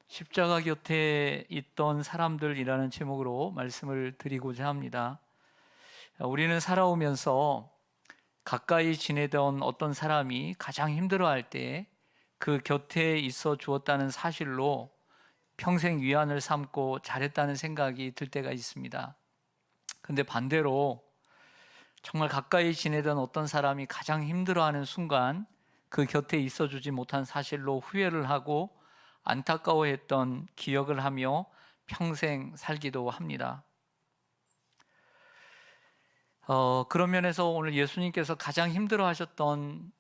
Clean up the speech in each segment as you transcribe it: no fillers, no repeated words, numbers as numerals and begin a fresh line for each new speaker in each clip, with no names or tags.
십자가 곁에 있던 사람들이라는 제목으로 말씀을 드리고자 합니다. 우리는 살아오면서 가까이 지내던 어떤 사람이 가장 힘들어할 때 그 곁에 있어 주었다는 사실로 평생 위안을 삼고 잘했다는 생각이 들 때가 있습니다. 근데 반대로 정말 가까이 지내던 어떤 사람이 가장 힘들어하는 순간 그 곁에 있어 주지 못한 사실로 후회를 하고 안타까워했던 기억을 하며 평생 살기도 합니다. 그런 면에서 오늘 예수님께서 가장 힘들어하셨던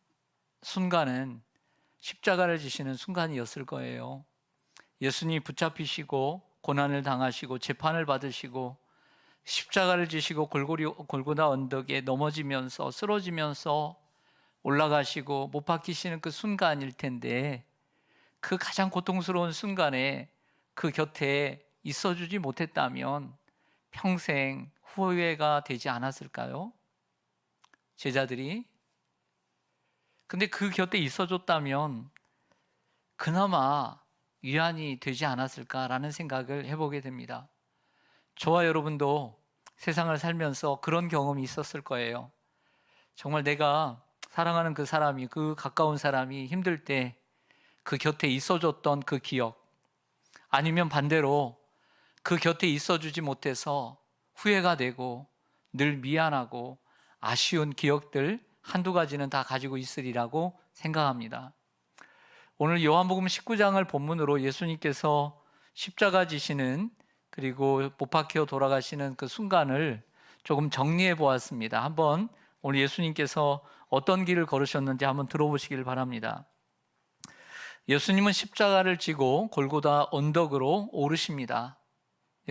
순간은 십자가를 지시는 순간이었을 거예요. 예수님이 붙잡히시고 고난을 당하시고 재판을 받으시고 십자가를 지시고 골고다 언덕에 넘어지면서 쓰러지면서 올라가시고 못 박히시는 그 순간일 텐데, 그 가장 고통스러운 순간에 그 곁에 있어주지 못했다면 평생 후회가 되지 않았을까요? 제자들이. 근데 그 곁에 있어줬다면 그나마 위안이 되지 않았을까라는 생각을 해보게 됩니다. 저와 여러분도 세상을 살면서 그런 경험이 있었을 거예요. 정말 내가 사랑하는 그 사람이, 그 가까운 사람이 힘들 때 그 곁에 있어줬던 그 기억, 아니면 반대로 그 곁에 있어주지 못해서 후회가 되고 늘 미안하고 아쉬운 기억들 한두 가지는 다 가지고 있으리라고 생각합니다. 오늘 요한복음 19장을 본문으로 예수님께서 십자가 지시는, 그리고 못 박혀 돌아가시는 그 순간을 조금 정리해 보았습니다. 한번 오늘 예수님께서 어떤 길을 걸으셨는지 한번 들어보시길 바랍니다. 예수님은 십자가를 지고 골고다 언덕으로 오르십니다.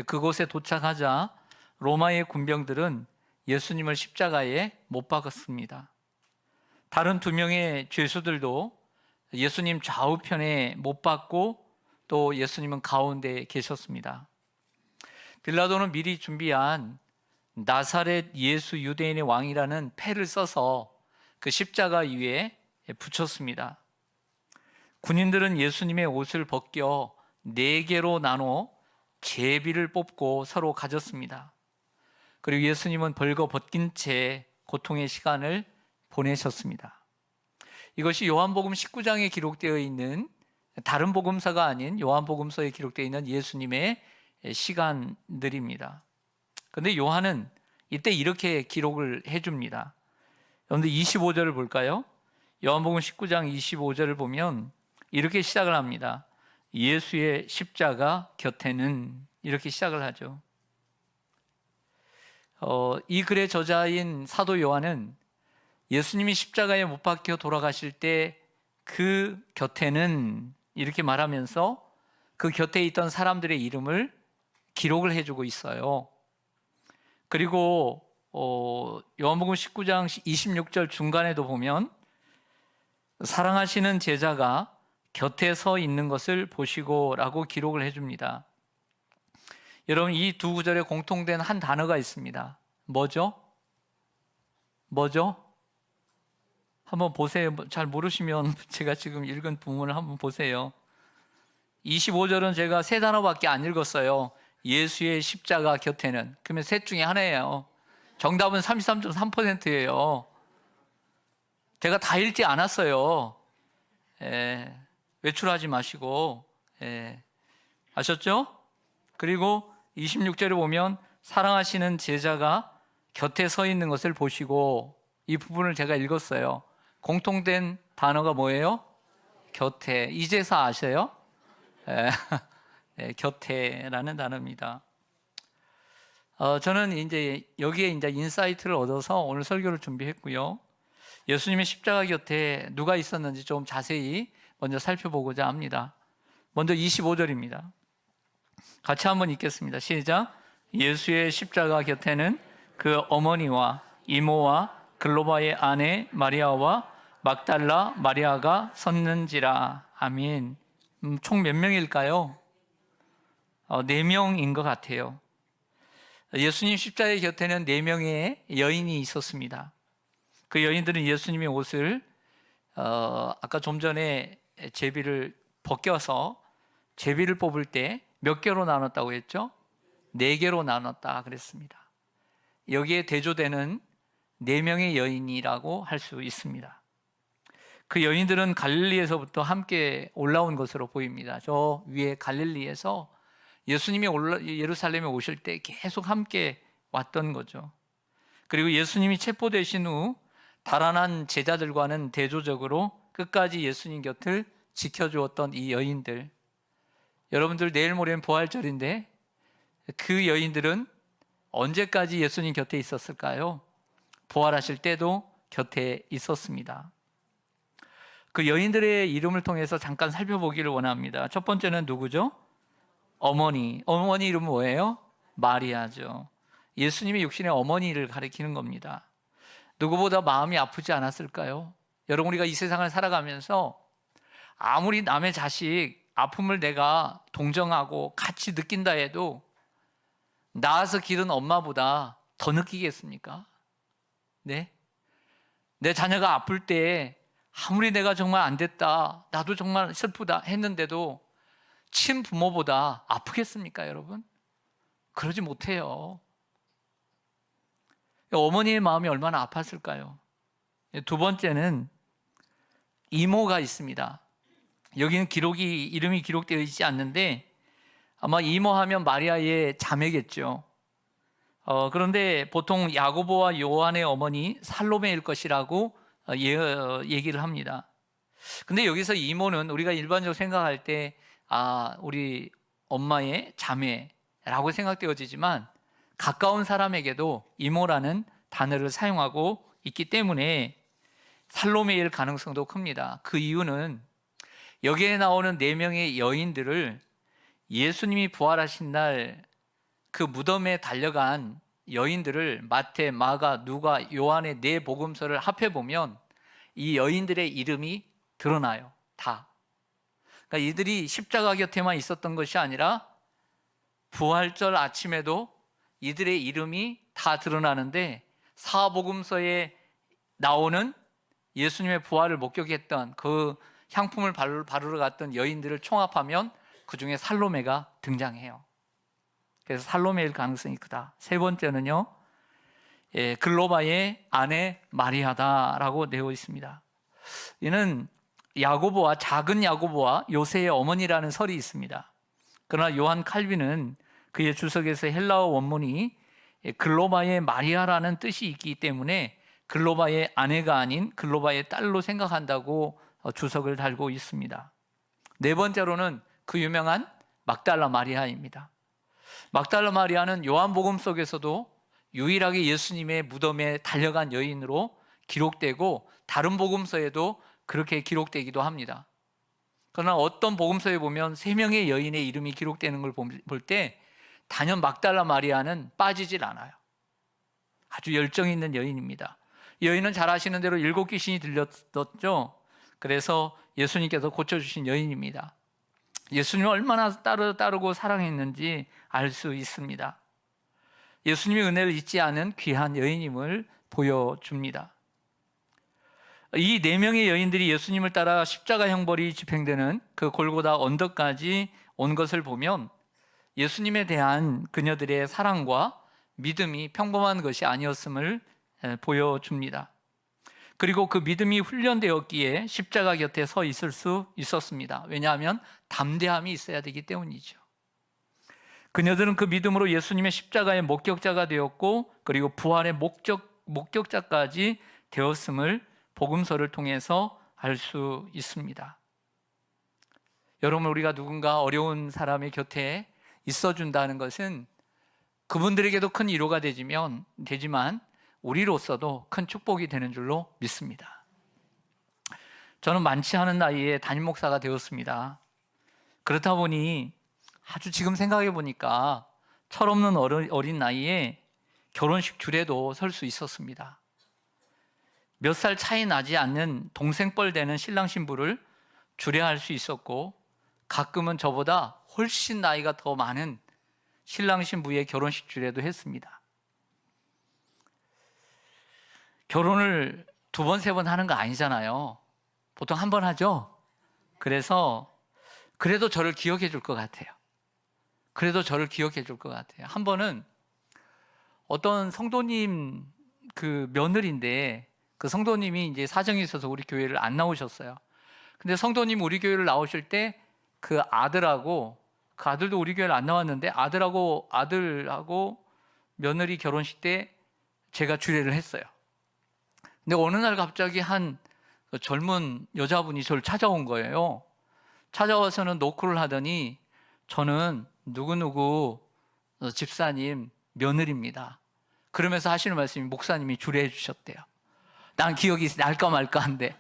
그곳에 도착하자 로마의 군병들은 예수님을 십자가에 못 박았습니다. 다른 두 명의 죄수들도 예수님 좌우편에 못 박고 또 예수님은 가운데에 계셨습니다. 빌라도는 미리 준비한 나사렛 예수 유대인의 왕이라는 패를 써서 그 십자가 위에 붙였습니다. 군인들은 예수님의 옷을 벗겨 4개로 나눠 제비를 뽑고 서로 가졌습니다. 그리고 예수님은 벌거 벗긴 채 고통의 시간을 보내셨습니다. 이것이 요한복음 19장에 기록되어 있는, 다른 복음서가 아닌 요한복음서에 기록되어 있는 예수님의 시간들입니다. 그런데 요한은 이때 이렇게 기록을 해줍니다. 여러분들 25절을 볼까요? 요한복음 19장 25절을 보면 이렇게 시작을 합니다. 예수의 십자가 곁에는, 이렇게 시작을 하죠. 이 글의 저자인 사도 요한은 예수님이 십자가에 못 박혀 돌아가실 때 그 곁에는, 이렇게 말하면서 그 곁에 있던 사람들의 이름을 기록을 해주고 있어요. 그리고 요한복음 19장 26절 중간에도 보면 사랑하시는 제자가 곁에 서 있는 것을 보시고 라고 기록을 해줍니다. 여러분, 이 두 구절에 공통된 한 단어가 있습니다. 뭐죠? 한번 보세요. 잘 모르시면 제가 지금 읽은 부분을 한번 보세요. 25절은 제가 3단어밖에 안 읽었어요. 예수의 십자가 곁에는. 그러면 셋 중에 하나예요. 정답은 33.3%예요. 제가 다 읽지 않았어요. 외출하지 마시고. 아셨죠? 그리고 26절에 보면 사랑하시는 제자가 곁에 서 있는 것을 보시고, 이 부분을 제가 읽었어요. 공통된 단어가 뭐예요? 곁에. 이제서 아셔요? 곁에라는 단어입니다. 저는 이제 여기에 이제 인사이트를 얻어서 오늘 설교를 준비했고요. 예수님의 십자가 곁에 누가 있었는지 좀 자세히 먼저 살펴보고자 합니다. 먼저 25절입니다. 같이 한번 읽겠습니다. 시작. 예수의 십자가 곁에는 그 어머니와 이모와 글로바의 아내 마리아와 막달라 마리아가 섰는지라. 아멘. 총 몇 명일까요? 4명인 것 같아요. 예수님 십자가의 곁에는 4명의 여인이 있었습니다. 그 여인들은 예수님의 옷을 아까 좀 전에 제비를 벗겨서 제비를 뽑을 때 몇 개로 나눴다고 했죠? 4개로 나눴다 그랬습니다. 여기에 대조되는 4명의 여인이라고 할 수 있습니다. 그 여인들은 갈릴리에서부터 함께 올라온 것으로 보입니다. 저 위에 갈릴리에서 예수님이 예루살렘에 오실 때 계속 함께 왔던 거죠. 그리고 예수님이 체포되신 후 달아난 제자들과는 대조적으로 끝까지 예수님 곁을 지켜주었던 이 여인들, 여러분들 내일 모레는 부활절인데 그 여인들은 언제까지 예수님 곁에 있었을까요? 부활하실 때도 곁에 있었습니다. 그 여인들의 이름을 통해서 잠깐 살펴보기를 원합니다. 첫 번째는 누구죠? 어머니 이름은 뭐예요? 마리아죠. 예수님의 육신의 어머니를 가리키는 겁니다. 누구보다 마음이 아프지 않았을까요? 여러분, 우리가 이 세상을 살아가면서 아무리 남의 자식 아픔을 내가 동정하고 같이 느낀다 해도 낳아서 기른 엄마보다 더 느끼겠습니까? 네? 내 자녀가 아플 때 아무리 내가 정말 안 됐다, 나도 정말 슬프다 했는데도 친부모보다 아프겠습니까, 여러분? 그러지 못해요. 어머니의 마음이 얼마나 아팠을까요? 두 번째는 이모가 있습니다. 여기는 이름이 기록되어 있지 않는데 아마 이모하면 마리아의 자매겠죠. 그런데 보통 야고보와 요한의 어머니 살로메일 것이라고 얘기를 합니다. 근데 여기서 이모는 우리가 일반적으로 생각할 때 우리 엄마의 자매라고 생각되어지지만 가까운 사람에게도 이모라는 단어를 사용하고 있기 때문에 살로메일 가능성도 큽니다. 그 이유는 여기에 나오는 4명의 여인들을 예수님이 부활하신 날 그 무덤에 달려간 여인들을 마태, 마가, 누가, 요한의 4복음서를 합해보면 이 여인들의 이름이 드러나요. 다. 그러니까 이들이 십자가 곁에만 있었던 것이 아니라 부활절 아침에도 이들의 이름이 다 드러나는데 사복음서에 나오는 예수님의 부활을 목격했던 그 향품을 바르러 갔던 여인들을 총합하면 그 중에 살로메가 등장해요. 그래서 살로메일 가능성이 크다. 세 번째는요, 글로바의 아내 마리아다라고 되어 있습니다. 이는 작은 야고보와 요새의 어머니라는 설이 있습니다. 그러나 요한 칼빈은 그의 주석에서 헬라어 원문이 글로바의 마리아라는 뜻이 있기 때문에 글로바의 아내가 아닌 글로바의 딸로 생각한다고 주석을 달고 있습니다. 네 번째로는 그 유명한 막달라 마리아입니다. 막달라 마리아는 요한복음 속에서도 유일하게 예수님의 무덤에 달려간 여인으로 기록되고 다른 복음서에도 그렇게 기록되기도 합니다. 그러나 어떤 복음서에 보면 3명의 여인의 이름이 기록되는 걸 볼 때 단연 막달라 마리아는 빠지질 않아요. 아주 열정 있는 여인입니다. 여인은 잘 아시는 대로 7귀신이 들렸었죠. 그래서 예수님께서 고쳐주신 여인입니다. 예수님을 얼마나 따르고 사랑했는지 알 수 있습니다. 예수님의 은혜를 잊지 않은 귀한 여인임을 보여줍니다. 이 4명의 여인들이 예수님을 따라 십자가 형벌이 집행되는 그 골고다 언덕까지 온 것을 보면 예수님에 대한 그녀들의 사랑과 믿음이 평범한 것이 아니었음을 보여줍니다. 그리고 그 믿음이 훈련되었기에 십자가 곁에 서 있을 수 있었습니다. 왜냐하면 담대함이 있어야 되기 때문이죠. 그녀들은 그 믿음으로 예수님의 십자가의 목격자가 되었고 그리고 부활의 목격자까지 되었음을 복음서를 통해서 알 수 있습니다. 여러분, 우리가 누군가 어려운 사람의 곁에 있어준다는 것은 그분들에게도 큰 위로가 되지만 우리로서도 큰 축복이 되는 줄로 믿습니다. 저는 많지 않은 나이에 담임 목사가 되었습니다. 그렇다 보니 아주 지금 생각해 보니까 철없는 어린 나이에 결혼식 줄에도 설 수 있었습니다. 몇 살 차이 나지 않는 동생뻘 되는 신랑 신부를 주례할 수 있었고 가끔은 저보다 훨씬 나이가 더 많은 신랑 신부의 결혼식 주례도 했습니다. 결혼을 2번, 3번 하는 거 아니잖아요. 보통 1번 하죠. 그래서 그래도 저를 기억해 줄 것 같아요. 그래도 저를 기억해 줄 것 같아요. 한 번은 어떤 성도님 그 며느리인데 그 성도님이 이제 사정이 있어서 우리 교회를 안 나오셨어요. 근데 성도님 우리 교회를 나오실 때 그 아들하고 그 아들도 우리 교회를 안 나왔는데 아들하고 며느리 결혼식 때 제가 주례를 했어요. 근데 어느 날 갑자기 한 젊은 여자분이 저를 찾아온 거예요. 찾아와서는 노크를 하더니 저는 누구누구 집사님 며느리입니다. 그러면서 하시는 말씀이 목사님이 주례해 주셨대요. 난 기억이 날까 말까 한데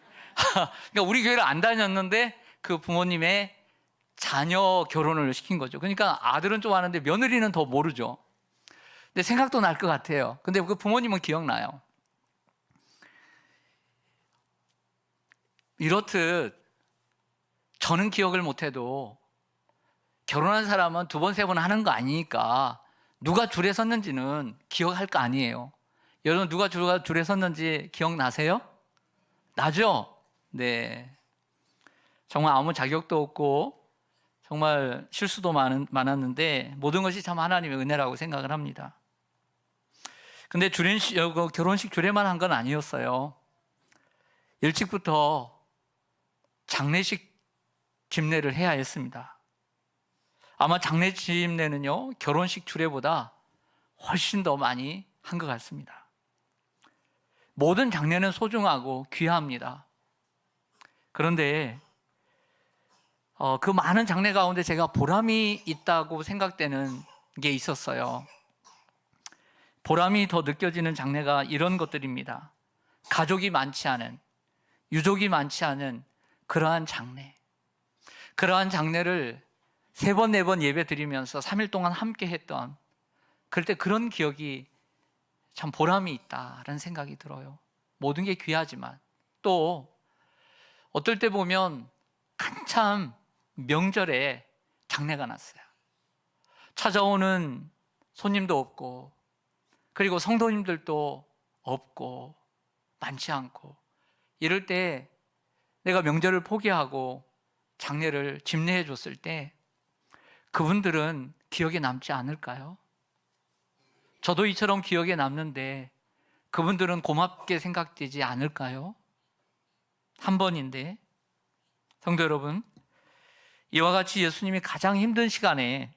그러니까 우리 교회를 안 다녔는데 그 부모님의 자녀 결혼을 시킨 거죠. 그러니까 아들은 좀 아는데 며느리는 더 모르죠. 근데 생각도 날 것 같아요. 근데 그 부모님은 기억나요. 이렇듯 저는 기억을 못해도 결혼한 사람은 두 번, 세 번 하는 거 아니니까 누가 줄에 섰는지는 기억할 거 아니에요. 여러분 누가 줄에 섰는지 기억나세요? 나죠? 네. 정말 아무 자격도 없고 정말 실수도 많았는데 모든 것이 참 하나님의 은혜라고 생각을 합니다. 근데 결혼식 주례만 한 건 아니었어요. 일찍부터 장례식 집례를 해야 했습니다. 아마 장례 집례는요 결혼식 주례보다 훨씬 더 많이 한 것 같습니다. 모든 장례는 소중하고 귀합니다. 그런데 그 많은 장례 가운데 제가 보람이 있다고 생각되는 게 있었어요. 보람이 더 느껴지는 장례가 이런 것들입니다. 가족이 많지 않은, 유족이 많지 않은 그러한 장례. 그러한 장례를 3번, 4번 예배 드리면서 3일 동안 함께 했던, 그럴 때 그런 기억이 참 보람이 있다라는 생각이 들어요. 모든 게 귀하지만 또 어떨 때 보면 한참 명절에 장례가 났어요. 찾아오는 손님도 없고 그리고 성도님들도 없고 많지 않고 이럴 때 내가 명절을 포기하고 장례를 집례해 줬을 때 그분들은 기억에 남지 않을까요? 저도 이처럼 기억에 남는데 그분들은 고맙게 생각되지 않을까요? 한 번인데 성도 여러분, 이와 같이 예수님이 가장 힘든 시간에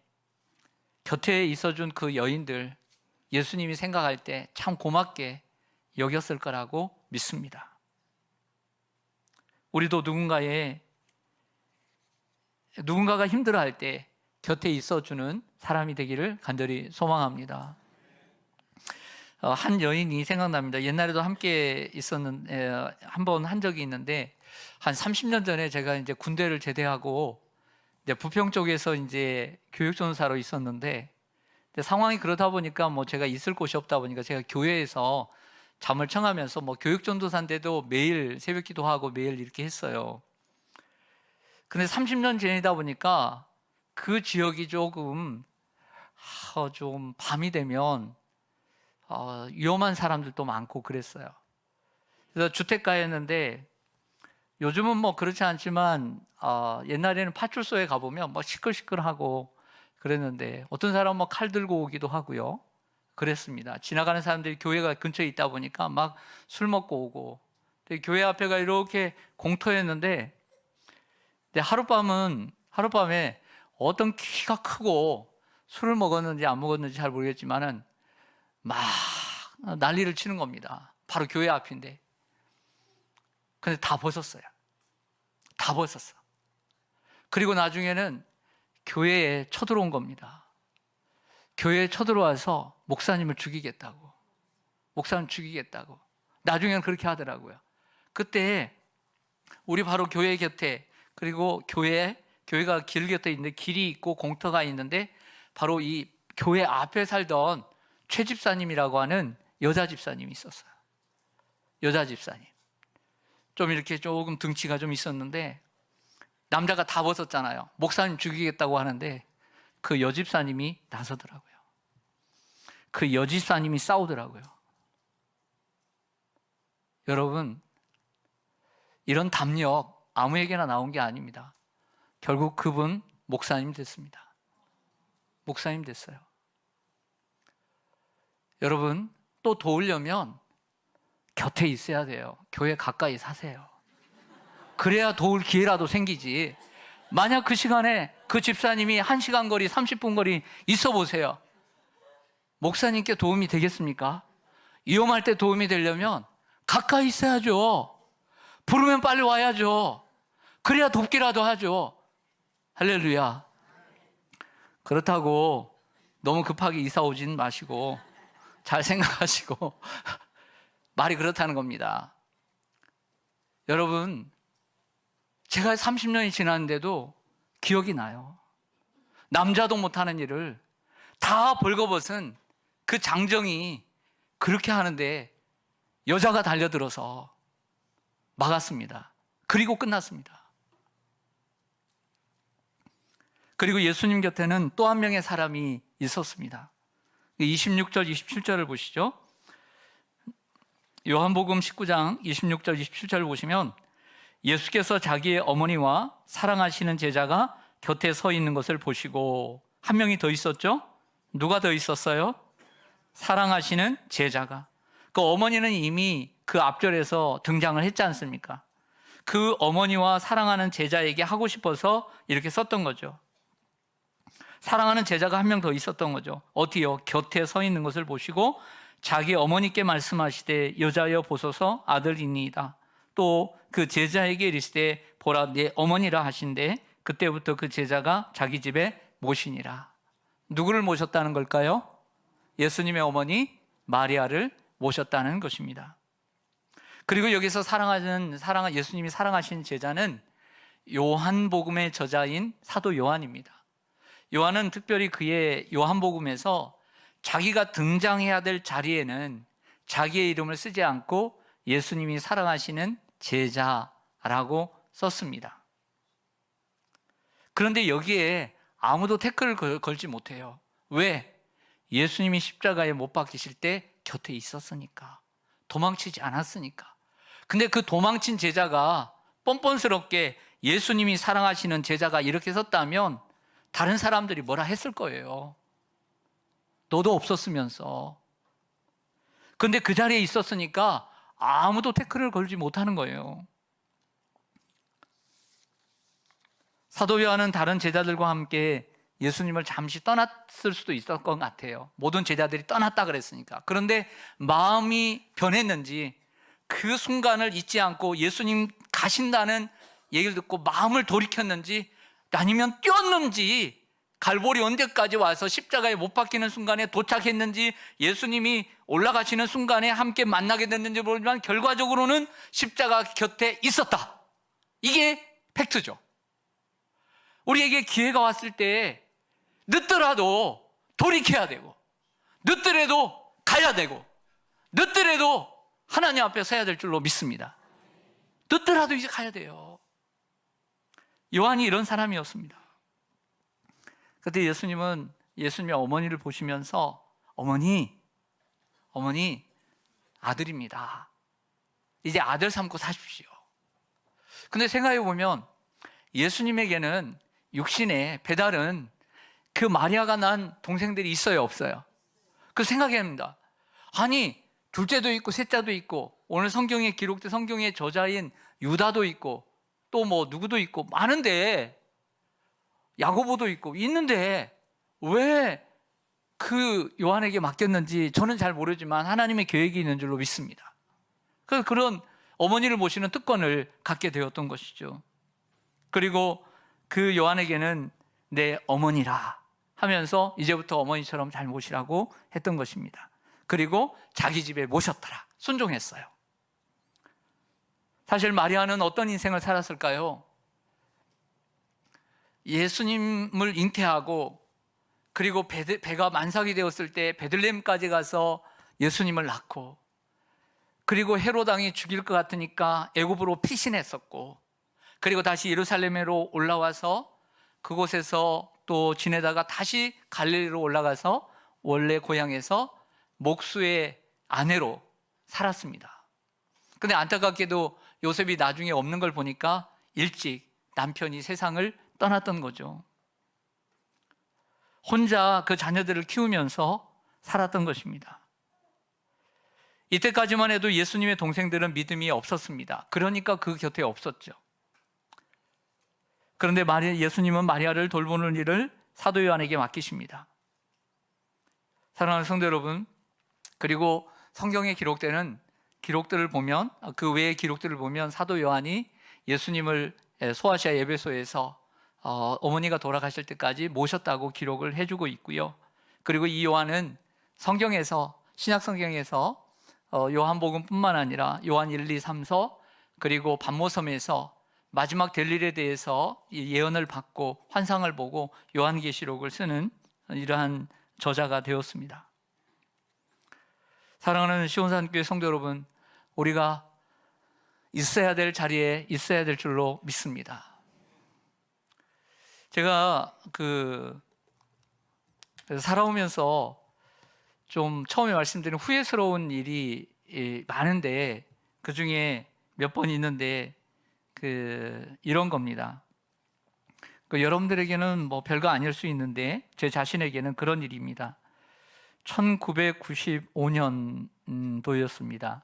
곁에 있어준 그 여인들 예수님이 생각할 때 참 고맙게 여겼을 거라고 믿습니다. 우리도 누군가가 힘들어할 때 곁에 있어주는 사람이 되기를 간절히 소망합니다. 한 여인이 생각납니다. 옛날에도 함께 한 번 한 적이 있는데 한 30년 전에 제가 이제 군대를 제대하고 이제 부평 쪽에서 이제 교육전사로 있었는데 상황이 그러다 보니까 뭐 제가 있을 곳이 없다 보니까 제가 교회에서 잠을 청하면서 뭐 교육전도사인데도 매일 새벽 기도하고 매일 이렇게 했어요. 근데 30년 지내다 보니까 그 지역이 좀 밤이 되면 위험한 사람들도 많고 그랬어요. 그래서 주택가였는데 요즘은 뭐 그렇지 않지만 옛날에는 파출소에 가보면 뭐 시끌시끌하고 그랬는데 어떤 사람은 뭐 칼 들고 오기도 하고요. 그랬습니다. 지나가는 사람들이 교회가 근처에 있다 보니까 막 술 먹고 오고 교회 앞에가 이렇게 공터였는데 하룻밤에 어떤 키가 크고 술을 먹었는지 안 먹었는지 잘 모르겠지만은 막 난리를 치는 겁니다. 바로 교회 앞인데. 근데 다 벗었어요. 다 벗었어. 그리고 나중에는 교회에 쳐들어온 겁니다. 교회에 쳐들어와서 목사님을 죽이겠다고. 나중에는 그렇게 하더라고요. 그때 우리 바로 교회 곁에 그리고 교회가 길 곁에 있는데 길이 있고 공터가 있는데 바로 이 교회 앞에 살던 최 집사님이라고 하는 여자 집사님이 있었어요. 여자 집사님. 좀 이렇게 조금 등치가 좀 있었는데 남자가 다 벗었잖아요. 목사님 죽이겠다고 하는데 그 여집사님이 나서더라고요. 그 여집사님이 싸우더라고요. 여러분, 이런 담력 아무에게나 나온 게 아닙니다. 결국 그분 목사님 됐습니다. 목사님 됐어요. 여러분, 또 도우려면 곁에 있어야 돼요. 교회 가까이 사세요. 그래야 도울 기회라도 생기지. 만약 그 시간에 그 집사님이 1시간 거리, 30분 거리 있어 보세요. 목사님께 도움이 되겠습니까? 위험할 때 도움이 되려면 가까이 있어야죠. 부르면 빨리 와야죠. 그래야 돕기라도 하죠. 할렐루야. 그렇다고 너무 급하게 이사 오진 마시고 잘 생각하시고 말이 그렇다는 겁니다. 여러분, 제가 30년이 지났는데도 기억이 나요. 남자도 못하는 일을 다 벌거벗은 그 장정이 그렇게 하는데 여자가 달려들어서 막았습니다. 그리고 끝났습니다. 그리고 예수님 곁에는 또 한 명의 사람이 있었습니다. 26절, 27절을 보시죠. 요한복음 19장 26절, 27절을 보시면 예수께서 자기의 어머니와 사랑하시는 제자가 곁에 서 있는 것을 보시고, 한 명이 더 있었죠? 누가 더 있었어요? 사랑하시는 제자가. 그 어머니는 이미 그 앞절에서 등장을 했지 않습니까? 그 어머니와 사랑하는 제자에게 하고 싶어서 이렇게 썼던 거죠. 사랑하는 제자가 한 명 더 있었던 거죠. 어디요? 곁에 서 있는 것을 보시고 자기 어머니께 말씀하시되 여자여 보소서 아들이니이다. 또 그 제자에게 이르시되 보라 내 어머니라 하신대 그때부터 그 제자가 자기 집에 모시니라. 누구를 모셨다는 걸까요? 예수님의 어머니 마리아를 모셨다는 것입니다. 그리고 여기서 예수님이 사랑하신 제자는 요한복음의 저자인 사도 요한입니다. 요한은 특별히 그의 요한복음에서 자기가 등장해야 될 자리에는 자기의 이름을 쓰지 않고 예수님이 사랑하시는 제자라고 썼습니다. 그런데 여기에 아무도 태클을 걸지 못해요. 왜? 예수님이 십자가에 못 박히실 때 곁에 있었으니까. 도망치지 않았으니까. 근데 그 도망친 제자가 뻔뻔스럽게 예수님이 사랑하시는 제자가 이렇게 썼다면 다른 사람들이 뭐라 했을 거예요. 너도 없었으면서. 근데 그 자리에 있었으니까 아무도 태클을 걸지 못하는 거예요. 사도 요한은 다른 제자들과 함께 예수님을 잠시 떠났을 수도 있었을 것 같아요. 모든 제자들이 떠났다 그랬으니까. 그런데 마음이 변했는지 그 순간을 잊지 않고 예수님 가신다는 얘기를 듣고 마음을 돌이켰는지 아니면 뛰었는지, 갈보리 언덕까지 와서 십자가에 못 박히는 순간에 도착했는지, 예수님이 올라가시는 순간에 함께 만나게 됐는지 모르지만 결과적으로는 십자가 곁에 있었다. 이게 팩트죠. 우리에게 기회가 왔을 때 늦더라도 돌이켜야 되고, 늦더라도 가야 되고, 늦더라도 하나님 앞에 서야 될 줄로 믿습니다. 늦더라도 이제 가야 돼요. 요한이 이런 사람이었습니다. 그때 예수님은 예수님의 어머니를 보시면서 어머니 아들입니다. 이제 아들 삼고 사십시오. 근데 생각해 보면 예수님에게는 육신의 배달은 그 마리아가 낳은 동생들이 있어요, 없어요? 그 생각해 봅니다. 아니, 둘째도 있고 셋째도 있고 오늘 성경에 기록된 성경의 저자인 유다도 있고 또 뭐 누구도 있고 많은데, 야고보도 있고 있는데 왜 그 요한에게 맡겼는지 저는 잘 모르지만 하나님의 계획이 있는 줄로 믿습니다. 그래서 그런 어머니를 모시는 특권을 갖게 되었던 것이죠. 그리고 그 요한에게는 내 어머니라 하면서 이제부터 어머니처럼 잘 모시라고 했던 것입니다. 그리고 자기 집에 모셨더라. 순종했어요. 사실 마리아는 어떤 인생을 살았을까요? 예수님을 잉태하고 그리고 배가 만삭이 되었을 때 베들레헴까지 가서 예수님을 낳고, 그리고 헤롯 왕이 죽일 것 같으니까 애굽으로 피신했었고, 그리고 다시 예루살렘으로 올라와서 그곳에서 또 지내다가 다시 갈릴리로 올라가서 원래 고향에서 목수의 아내로 살았습니다. 근데 안타깝게도 요셉이 나중에 없는 걸 보니까 일찍 남편이 세상을 떠났던 거죠. 혼자 그 자녀들을 키우면서 살았던 것입니다. 이때까지만 해도 예수님의 동생들은 믿음이 없었습니다. 그러니까 그 곁에 없었죠. 그런데 예수님은 마리아를 돌보는 일을 사도 요한에게 맡기십니다. 사랑하는 성도 여러분, 그리고 성경에 기록되는 기록들을 보면, 그 외의 기록들을 보면 사도 요한이 예수님을 소아시아 예배소에서 어머니가 돌아가실 때까지 모셨다고 기록을 해주고 있고요. 그리고 이 요한은 성경에서, 신약 성경에서 요한복음뿐만 아니라 요한 1, 2, 3서, 그리고 반모섬에서 마지막 될 일에 대해서 예언을 받고 환상을 보고 요한계시록을 쓰는 이러한 저자가 되었습니다. 사랑하는 시온산교회 성도 여러분, 우리가 있어야 될 자리에 있어야 될 줄로 믿습니다. 제가 살아오면서 좀 처음에 말씀드린 후회스러운 일이 많은데, 그 중에 몇 번 있는데 이런 겁니다. 여러분들에게는 뭐 별거 아닐 수 있는데 제 자신에게는 그런 일입니다. 1995년도였습니다.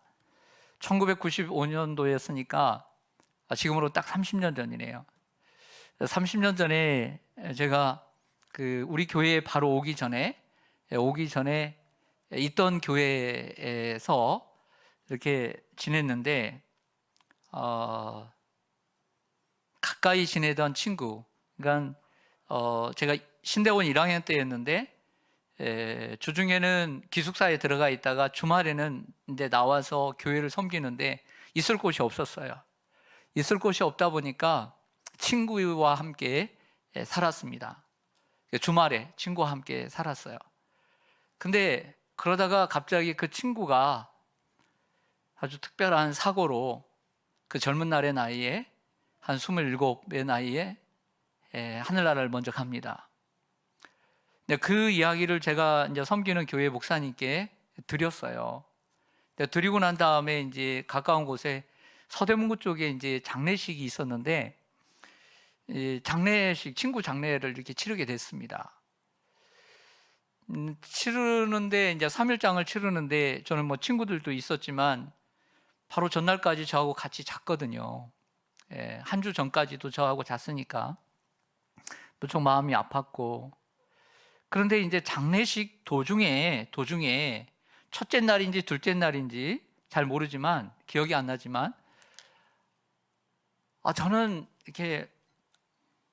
1995년도였으니까 지금으로 딱 30년 전이네요. 30년 전에 제가 우리 교회에 바로 오기 전에 있던 교회에서 이렇게 지냈는데, 가까이 지내던 친구, 그러니까 제가 신대원 1학년 때였는데 주중에는 기숙사에 들어가 있다가 주말에는 이제 나와서 교회를 섬기는데 있을 곳이 없었어요. 있을 곳이 없다 보니까 친구와 함께 살았습니다. 주말에 친구와 함께 살았어요. 근데 그러다가 갑자기 그 친구가 아주 특별한 사고로 그 젊은 날의 나이에, 한 27의 나이에 하늘나라를 먼저 갑니다. 그 이야기를 제가 이제 섬기는 교회 목사님께 드렸어요. 드리고 난 다음에 이제 가까운 곳에 서대문구 쪽에 이제 장례식이 있었는데, 친구 장례를 이렇게 치르게 됐습니다. 치르는데 이제 3일장을 치르는데 저는 뭐 친구들도 있었지만 바로 전날까지 저하고 같이 잤거든요. 한 주 전까지도 저하고 잤으니까 무척 마음이 아팠고, 그런데 이제 장례식 도중에 첫째 날인지 둘째 날인지 잘 모르지만, 기억이 안 나지만, 저는 이렇게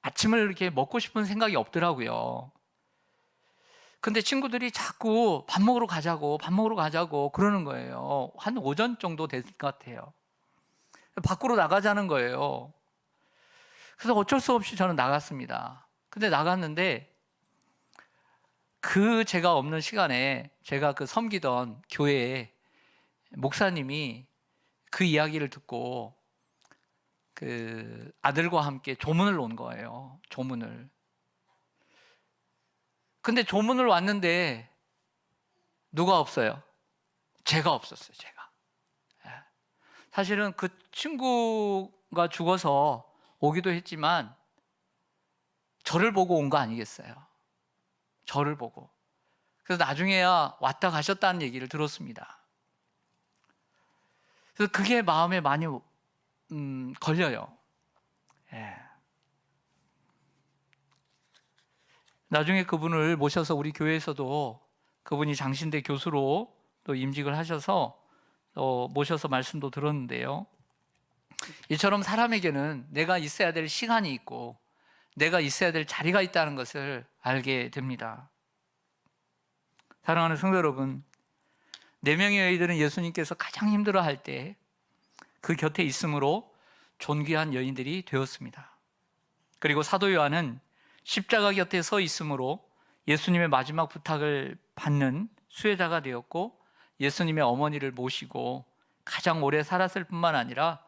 아침을 이렇게 먹고 싶은 생각이 없더라고요. 근데 친구들이 자꾸 밥 먹으러 가자고 그러는 거예요. 한 오전 정도 됐을 것 같아요. 밖으로 나가자는 거예요. 그래서 어쩔 수 없이 저는 나갔습니다. 근데 나갔는데 제가 없는 시간에 제가 섬기던 교회에 목사님이 그 이야기를 듣고 아들과 함께 조문을 온 거예요. 조문을. 근데 조문을 왔는데 누가 없어요? 제가 없었어요. 제가. 사실은 그 친구가 죽어서 오기도 했지만 저를 보고 온 거 아니겠어요? 저를 보고. 그래서 나중에야 왔다 가셨다는 얘기를 들었습니다. 그래서 그게 마음에 많이 걸려요. 나중에 그분을 모셔서 우리 교회에서도, 그분이 장신대 교수로 또 임직을 하셔서 모셔서 말씀도 들었는데요. 이처럼 사람에게는 내가 있어야 될 시간이 있고 내가 있어야 될 자리가 있다는 것을 알게 됩니다. 사랑하는 성도 여러분, 4명의 여인들은 예수님께서 가장 힘들어할 때 그 곁에 있으므로 존귀한 여인들이 되었습니다. 그리고 사도 요한은 십자가 곁에 서 있으므로 예수님의 마지막 부탁을 받는 수혜자가 되었고, 예수님의 어머니를 모시고 가장 오래 살았을 뿐만 아니라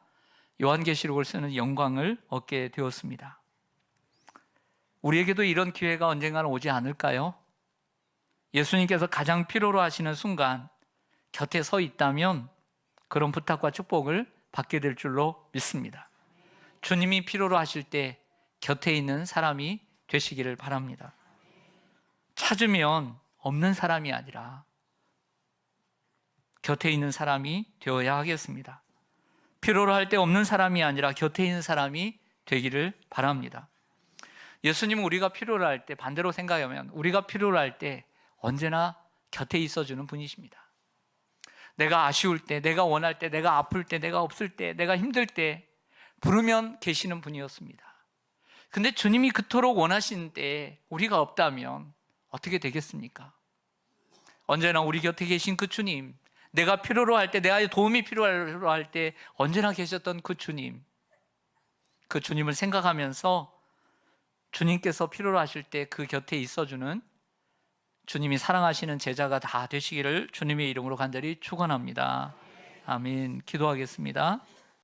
요한계시록을 쓰는 영광을 얻게 되었습니다. 우리에게도 이런 기회가 언젠가는 오지 않을까요? 예수님께서 가장 필요로 하시는 순간 곁에 서 있다면 그런 부탁과 축복을 받게 될 줄로 믿습니다. 주님이 필요로 하실 때 곁에 있는 사람이 되시기를 바랍니다. 찾으면 없는 사람이 아니라 곁에 있는 사람이 되어야 하겠습니다. 필요로 할 때 없는 사람이 아니라 곁에 있는 사람이 되기를 바랍니다. 예수님은 우리가 필요로 할 때, 반대로 생각하면 우리가 필요로 할 때 언제나 곁에 있어주는 분이십니다. 내가 아쉬울 때, 내가 원할 때, 내가 아플 때, 내가 없을 때, 내가 힘들 때 부르면 계시는 분이었습니다. 근데 주님이 그토록 원하시는 때 우리가 없다면 어떻게 되겠습니까? 언제나 우리 곁에 계신 그 주님, 내가 필요로 할 때, 내가 도움이 필요로 할 때 언제나 계셨던 그 주님, 그 주님을 생각하면서 주님께서 필요로 하실 때 그 곁에 있어주는 주님이 사랑하시는 제자가 다 되시기를 주님의 이름으로 간절히 축원합니다. 아멘. 기도하겠습니다.